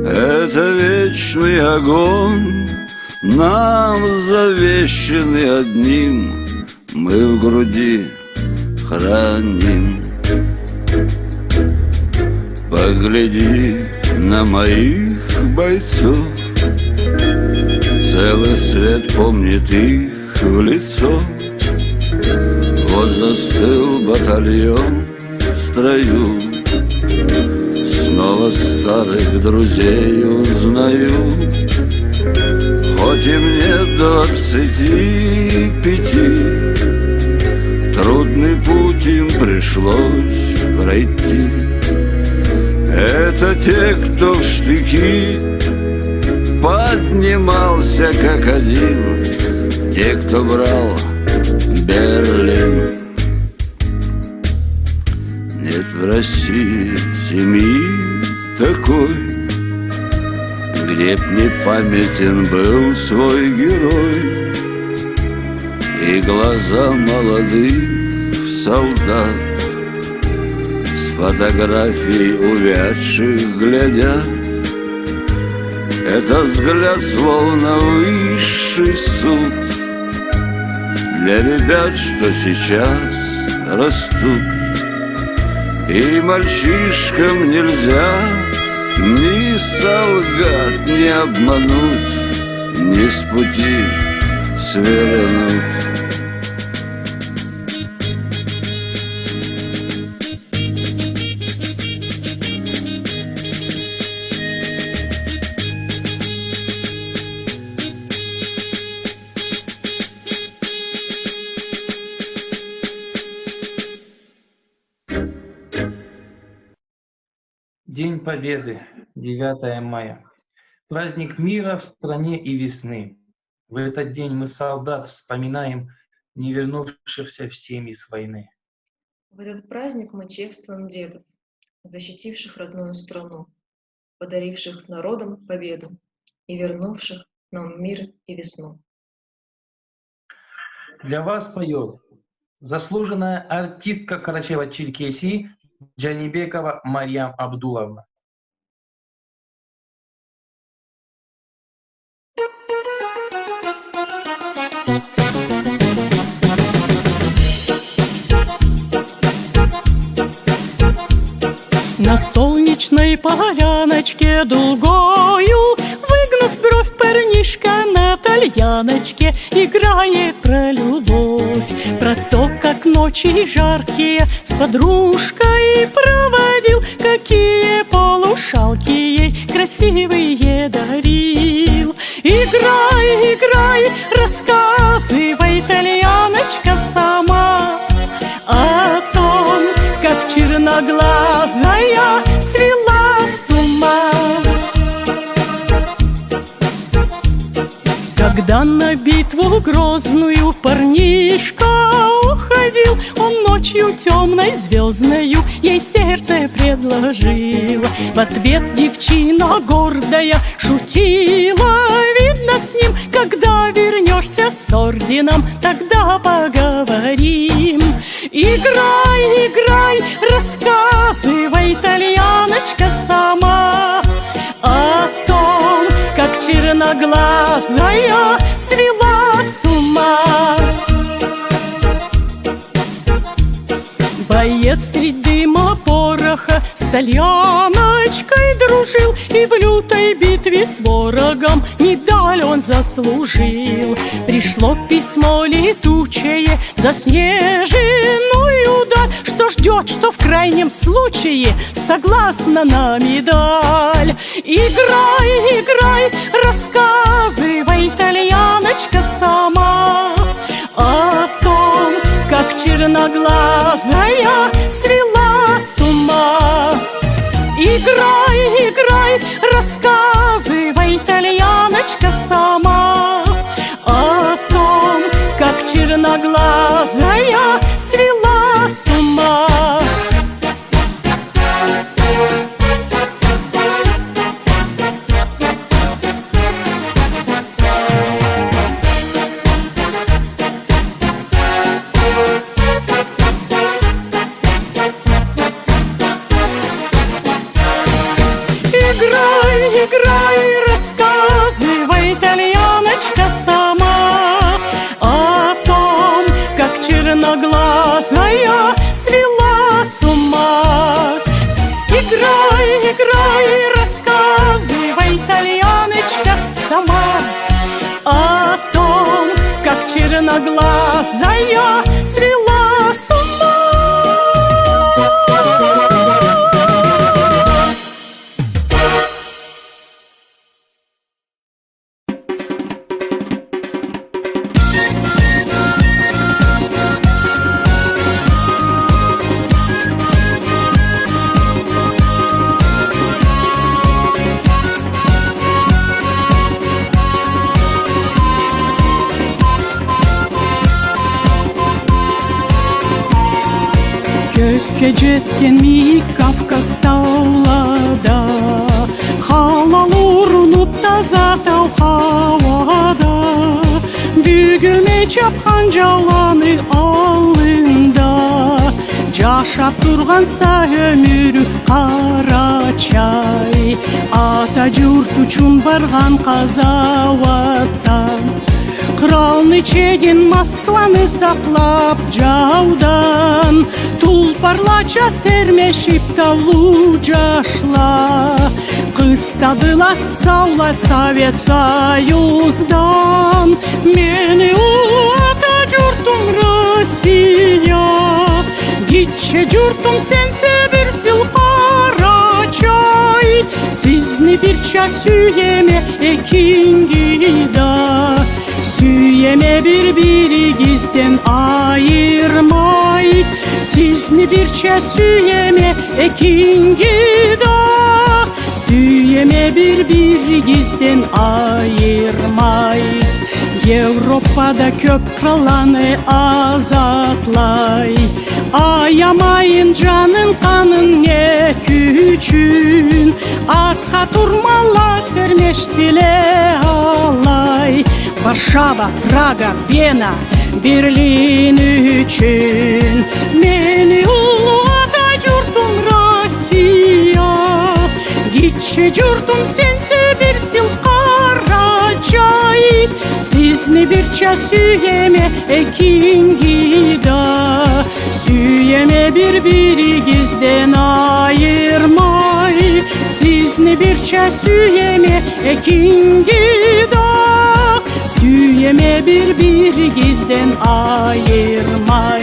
Это вечный огонь, нам завещанный одним, мы в груди храним. Погляди на моих бойцов, целый свет помнит их в лицо. Вот застыл батальон в строю, снова старых друзей узнаю. Хоть им нет 25, трудный путь им пришлось пройти. Это те, кто в штыки поднимался как один, те, кто брал Берлин. Нет в России семьи такой, где б не памятен был свой герой, и глаза молодых солдат с фотографий увядших глядят. Это взгляд словно высший суд для ребят, что сейчас растут. И мальчишкам нельзя ни солгать, ни обмануть, ни с пути свернуть. День Победы, 9 мая. Праздник мира в стране и весны. В этот день мы солдат вспоминаем, не вернувшихся всеми с войны. В этот праздник мы чествуем дедов, защитивших родную страну, подаривших народам победу и вернувших нам мир и весну. Для вас поет заслуженная артистка Карачаево-Черкесии Джанибекова Марьям Абдуловна. На солнечной поляночке дугою, выгнув бровь, парнишка на тальяночке играет про любовь, про то, как ночи жаркие с подружкой проводил, какие полушалки ей красивые дарил. Играй, играй, рассказывай, тальяночка, сама о том, как черноглазая свела с ума. Когда на битву грозную парнишка уходил, он ночью темной звездною ей сердце предложил. В ответ девчина гордая шутила: видно с ним, когда вернешься с орденом, тогда поговорим. Играй, играй, рассказывай, тальяночка, сама о том, как черноглазая свела с ума. Боец средь дыма пороха с тальяночкой дружил, и в лютой битве с ворогом медаль он заслужил. Пришло письмо летучее, заснеженную даль, что ждет, что в крайнем случае согласна на медаль. Играй, играй, рассказывай, тальяночка, сама о том, как черноглазая свела с ума. Играй, играй, рассказывай, тальяночка, сама о том, как черноглазая свела с ума. Играй, играй, рассказывай, итальяночка, сама о том, как черноглазая свела с ума. Играй, играй, рассказывай, итальяночка, сама о том, как черноглазая свела с ума. Көкке жеткен ми Кавказ тауларда, халал урынып таза тау хауада, бүгілмей чапқан жаланы алында, жашап тұрғанса өмірі Қарачай, ата жұрт үшін барған Қазауаттан. Кралны чеген Москваны сақлап жаудан, тұлпарлача сермешіп талу жашла, қыстадыла саулат Совет Союздан. Мені ата жұртым Россия, гитче жұртым сенсе бір сыл Қарачай, сізні бір час сүйеме екінгида. Süyeme birbirigizden ayırmay, sizni birçe süyeme ekin gida. Süyeme birbirigizden ayırmay. Европада көп краланы азатлай, ayamayın canın kanın ne küçün, артқа тұрмала сермештіле алай. Варшава, Прага, Вена, Берлин üçün. Meni ulu ata jurtum Россия, gitçe jurtum sense bir sil Қарачай, sizni birçe süyeme ekin gida. Süyeme birbirigizden ayırmay, sizni birçe süyeme ekin gida. Süyeme birbirigizden ayırmay.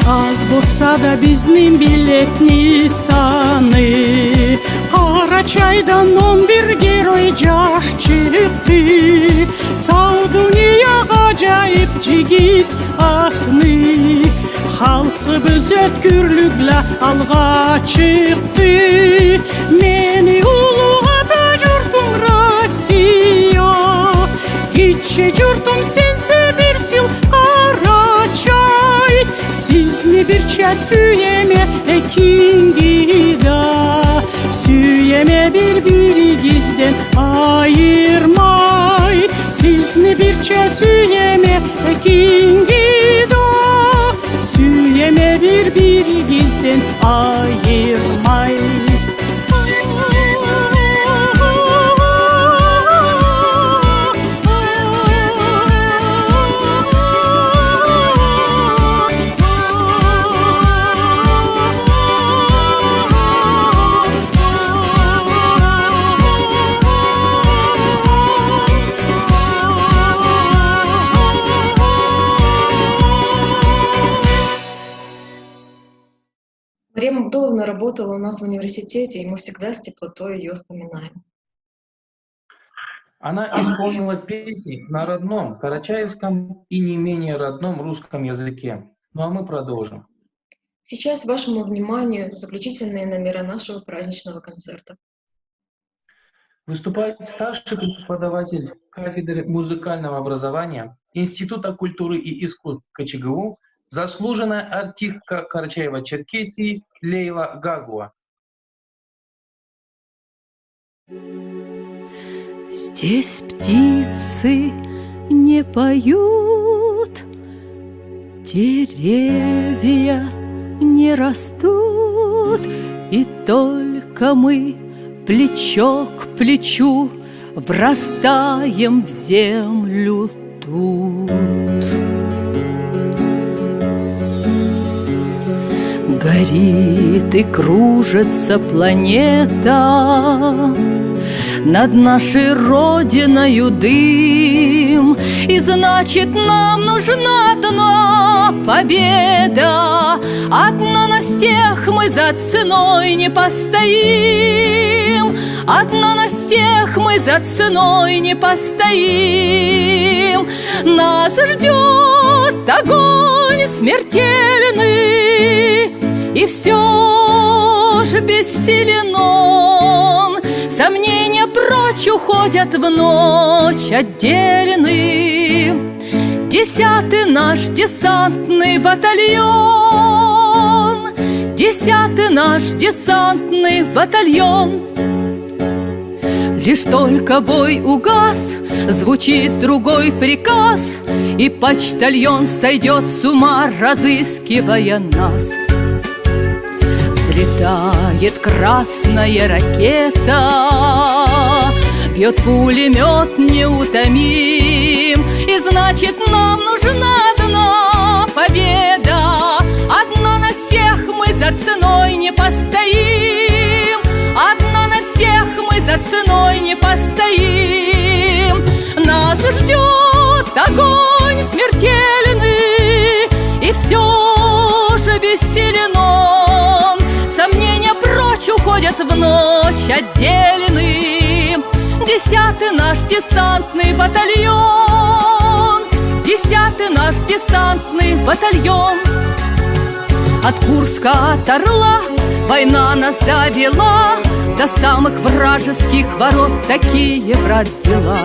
Az болса да біздің билетні саны, Қарачайдан 11 герой жаш çıktı. Сау dünya ғажайып жігіт ақны, халқыбыз өткірлікла алға çıktı. Meni ulu ата жұртым Россия, gitçe jұртым sense bir sil Қарачай, sizni birçe süyeme ekin gida. Süyeme birbirigizden ayırmay, sizni birçe süyeme ekin gida. Süyeme birbirigizden ayırmay. Мария Магдуловна работала у нас в университете, и мы всегда с теплотой ее вспоминаем. Она исполнила песни на родном карачаевском и не менее родном русском языке. Ну а мы продолжим. Сейчас вашему вниманию заключительные номера нашего праздничного концерта. Выступает старший преподаватель кафедры музыкального образования Института культуры и искусств КЧГУ заслуженная артистка Карачаево-Черкесии Лейла Гагуа. Здесь птицы не поют, деревья не растут, и только мы плечо к плечу врастаем в землю тут. Горит и кружится планета, над нашей родиною дым, и значит нам нужна одна победа. Одна на всех мы за ценой не постоим, одна на всех мы за ценой не постоим. Нас ждет огонь смертельный, и все же бессилен он. Сомнения прочь уходят в ночь отдельный. 10-й наш десантный батальон, 10-й наш десантный батальон. Лишь только бой угас, звучит другой приказ, и почтальон сойдет с ума, разыскивая нас. Взлетает красная ракета, бьет пулемет неутомим, и значит нам нужна одна победа. Одна на всех мы за ценой не постоим, одна на всех мы за ценой не постоим. Нас ждет огонь смертельный, и все же бессилен он. Сомнения прочь уходят в ночь отдельный. 10-й наш десантный батальон, 10-й наш десантный батальон. От Курска, от Орла война нас довела, до самых вражеских ворот такие, брат, дела.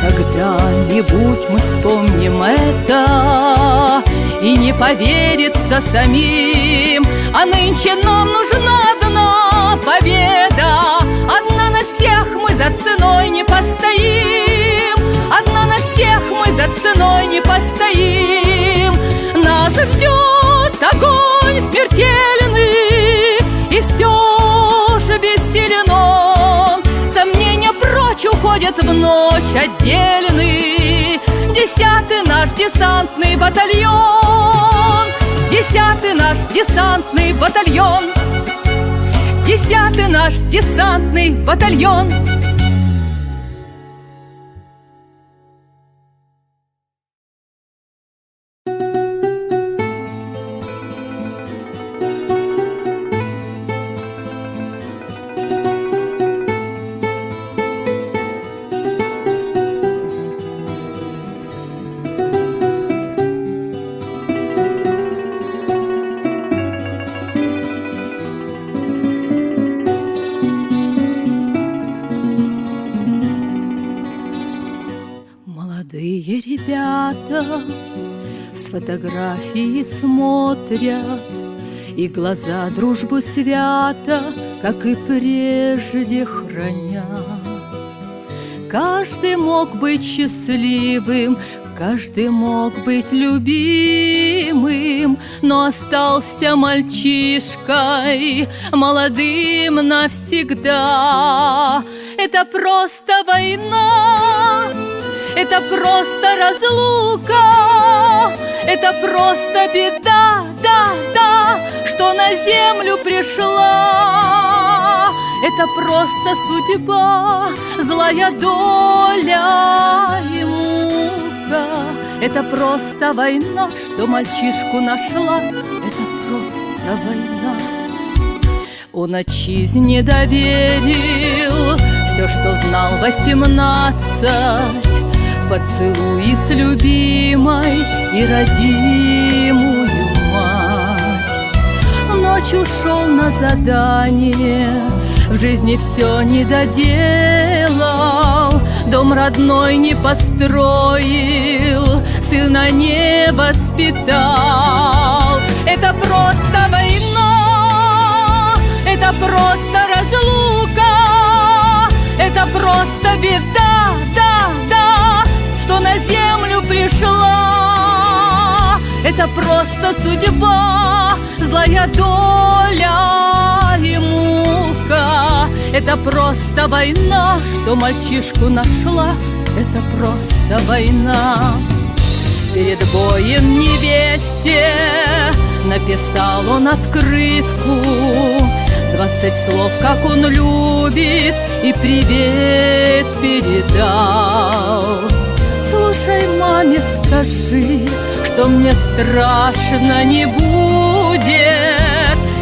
Когда-нибудь мы вспомним это, и не поверится самим. А нынче нам нужна одна победа. Одна на всех мы за ценой не постоим, одна на всех мы за ценой не постоим. Нас ждет огонь смертельный, и все же бессилен он. Сомнения прочь уходят в ночь отдельный. 10-й наш десантный батальон, 10-й наш десантный батальон, 10-й наш десантный батальон. Молодые ребята с фотографии смотрят, и глаза дружбу свято, как и прежде, хранят. Каждый мог быть счастливым, каждый мог быть любимым, но остался мальчишкой, молодым навсегда. Это просто война, это просто разлука, это просто беда, да, что на землю пришла. Это просто судьба, злая доля и мука. Это просто война, что мальчишку нашла. Это просто война. Он отчизне доверил все, что знал 18. Поцелуи с любимой и родимую мать. Ночью ушел на задание, в жизни все не доделал, дом родной не построил, сына не воспитал. Это просто война, это просто разлука, это просто беда, да, что на землю пришла. Это просто судьба, злая доля и мука. Это просто война, что мальчишку нашла. Это просто война. Перед боем невесте написал он открытку, 20 слов, как он любит, и привет передал. Слушай, маме, скажи, что мне страшно не будет.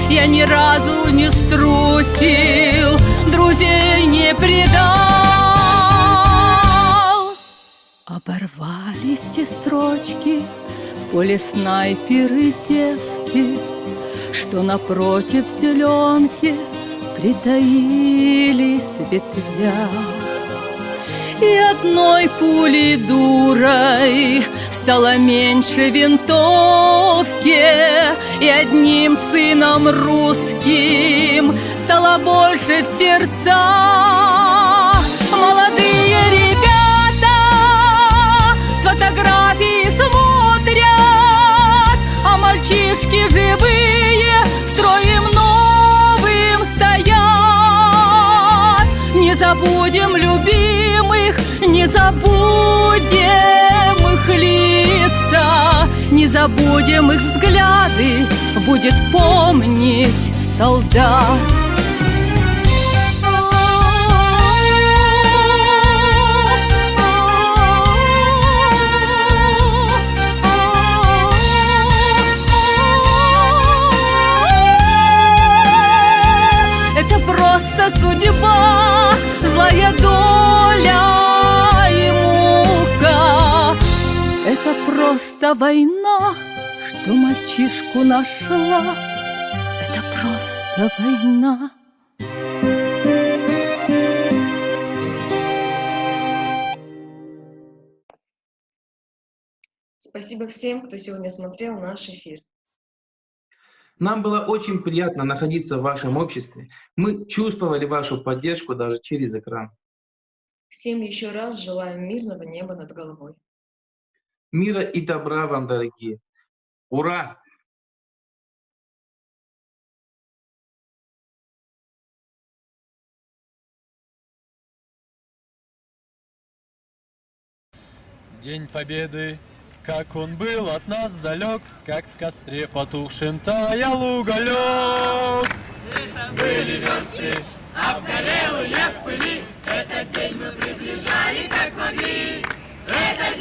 Я ни разу не струсил, друзей не предал. Оборвались те строчки в поле снайперы девки, что напротив зеленки притаились ветвя. И одной пули дурой стало меньше винтовки, и одним сыном русским стало больше в сердца. Молодые ребята с фотографии смотрят, а мальчишки живые строем новым стоят. Не забудем любимых, не забудем их лица, не забудем их взгляды, будет помнить солдат. Это просто судьба, злая доля и мука. Это просто война, что мальчишку нашла. Это просто война. Спасибо всем, кто сегодня смотрел наш эфир. Нам было очень приятно находиться в вашем обществе. Мы чувствовали вашу поддержку даже через экран. Всем еще раз желаем мирного неба над головой. Мира и добра вам, дорогие. Ура! День Победы, как он был от нас далек, как в костре потухшем таял уголек. Были версты, обгорелые в пыли, этот день мы приближали как могли. Этот